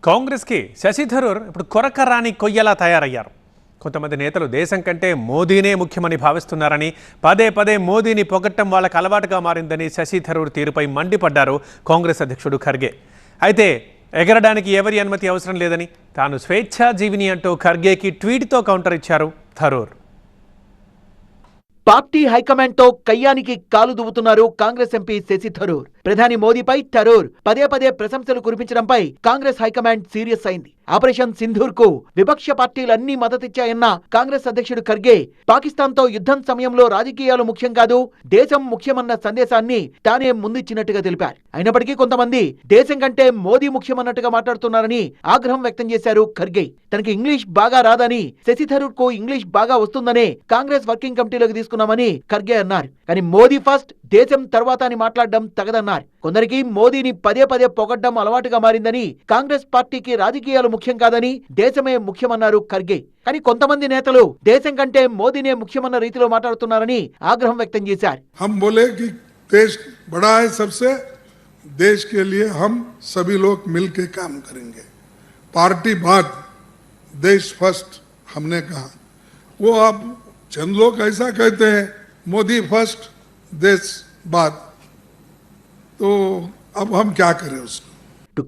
కాంగ్రెస్కి శశి థరూర్ ఇప్పుడు కొరకరాని కొయ్యలా తయారయ్యారు. కొంతమంది నేతలు దేశం కంటే మోదీనే ముఖ్యమని భావిస్తున్నారని, పదే పదే మోదీని పొగట్టం వాళ్ళకు అలవాటుగా మారిందని శశి థరూర్ తీరుపై మండిపడ్డారు కాంగ్రెస్ అధ్యక్షుడు ఖర్గే. అయితే ఎగరడానికి ఎవరి అనుమతి అవసరం లేదని, తాను స్వేచ్ఛాజీవిని అంటూ ఖర్గేకి ట్వీట్తో కౌంటర్ ఇచ్చారు థరూర్. పార్టీ హైకమాండ్ తో కయ్యానికి కాలు దువ్వుతున్నారు కాంగ్రెస్ ఎంపీ శశి థరూర్. ప్రధాని మోదీపై థరూర్ పదే పదే ప్రశంసలు కురిపించడంపై కాంగ్రెస్ హైకమాండ్ సీరియస్ అయింది. ఆపరేషన్ సింధూర్ కు విపక్ష పార్టీలన్నీ మద్దతిచ్చాయన్న కాంగ్రెస్ అధ్యక్షుడు ఖర్గే, పాకిస్తాన్ తో యుద్ధం సమయంలో రాజకీయాలు ముఖ్యం కాదు, దేశం ముఖ్యమన్న సందేశాన్ని తానే ముందిచ్చినట్టుగా తెలిపారు. అయినప్పటికీ కొంతమంది దేశం కంటే మోదీ ముఖ్యమన్నట్టుగా మాట్లాడుతున్నారని ఆగ్రహం వ్యక్తం చేశారు ఖర్గే. తనకి ఇంగ్లీష్ బాగా రాదని, శశి థరూర్ కు ఇంగ్లీష్ బాగా వస్తుందనే కాంగ్రెస్ వర్కింగ్ కమిటీలోకి తీసుకున్నామని ఖర్గే అన్నారు. కానీ మోదీ ఫస్ట్, దేశం తర్వాత అని మాట్లాడడం తగదన్నారు. కొందరికి మోదీని పదే పదే పొగడ్డం అలవాటుగా మారిందని, కాంగ్రెస్ పార్టీకి రాజకీయాలు ముఖ్యం కాదని, దేశమే ముఖ్యమన్నారు ఖర్గే. కానీ కొంతమంది నేతలు దేశం కంటే మోదీనే ముఖ్యమన్న రీతిలో మాట్లాడుతున్నారని ఆగ్రహం వ్యక్తం చేశారు. हम बोले कि देश बड़ा है, सबसे देश के लिए हम सभी लोग मिलकर काम करेंगे, पार्टी बात देश फर्स्ट हमने कहा. वो अब चंद लोग ऐसा कहते हैं मोदी फर्स्ट देश बात, तो अब हम क्या करें उसको.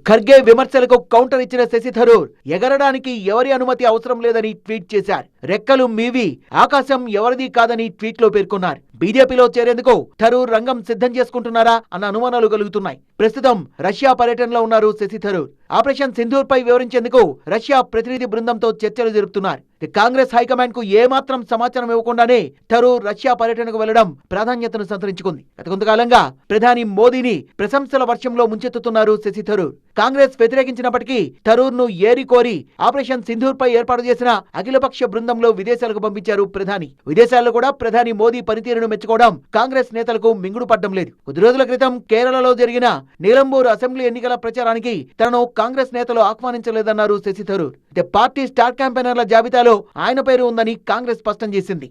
ఖర్గే విమర్శలకు కౌంటర్ ఇచ్చిన శశి థరూర్ ఎగరడానికి ఎవరి అనుమతి అవసరం లేదని ట్వీట్ చేశారు. రెక్కలు మీవి, ఆకాశం ఎవరిది కాదని ట్వీట్ లో పేర్కొన్నారు. బీజేపీలో చేరేందుకు థరూర్ రంగం సిద్ధం చేసుకుంటున్నారా అన్న అనుమానాలు కలుగుతున్నాయి. ప్రస్తుతం రష్యా పర్యటనలో ఉన్నారు శశి థరూర్. ఆపరేషన్ సింధూర్ పై వివరించేందుకు రష్యా ప్రతినిధి బృందంతో చర్చలు జరుపుతున్నారు. కాంగ్రెస్ హైకమాండ్ కు ఏమాత్రం సమాచారం ఇవ్వకుండానే థరూర్ రష్యా పర్యటనకు వెళ్లడం ప్రాధాన్యతను సంతరించుకుంది. గత కొంతకాలంగా ప్రధాని మోదీని ప్రశంసల వర్షంలో ముంచెత్తుతున్నారు శశి థరూర్. కాంగ్రెస్ వ్యతిరేకించినప్పటికీ థరూర్ ను ఏరి కోరి ఆపరేషన్ సింధూర్ పై ఏర్పాటు చేసిన అఖిలపక్ష బృందంలో విదేశాలకు పంపించారు ప్రధాని. విదేశాల్లో కూడా ప్రధాని మోదీ పనితీరును మెచ్చుకోవడం కాంగ్రెస్ నేతలకు మింగుడు పడ్డం లేదు. కొద్ది రోజుల క్రితం కేరళలో జరిగిన నీలంబూర్ అసెంబ్లీ ఎన్నికల ప్రచారానికి తనను కాంగ్రెస్ నేతలు ఆహ్వానించలేదన్నారు శశి థరూర్. పార్టీ స్టార్ క్యాంపెయినర్ల జాబితాలో ఆయన పేరు ఉందని కాంగ్రెస్ స్పష్టం చేసింది.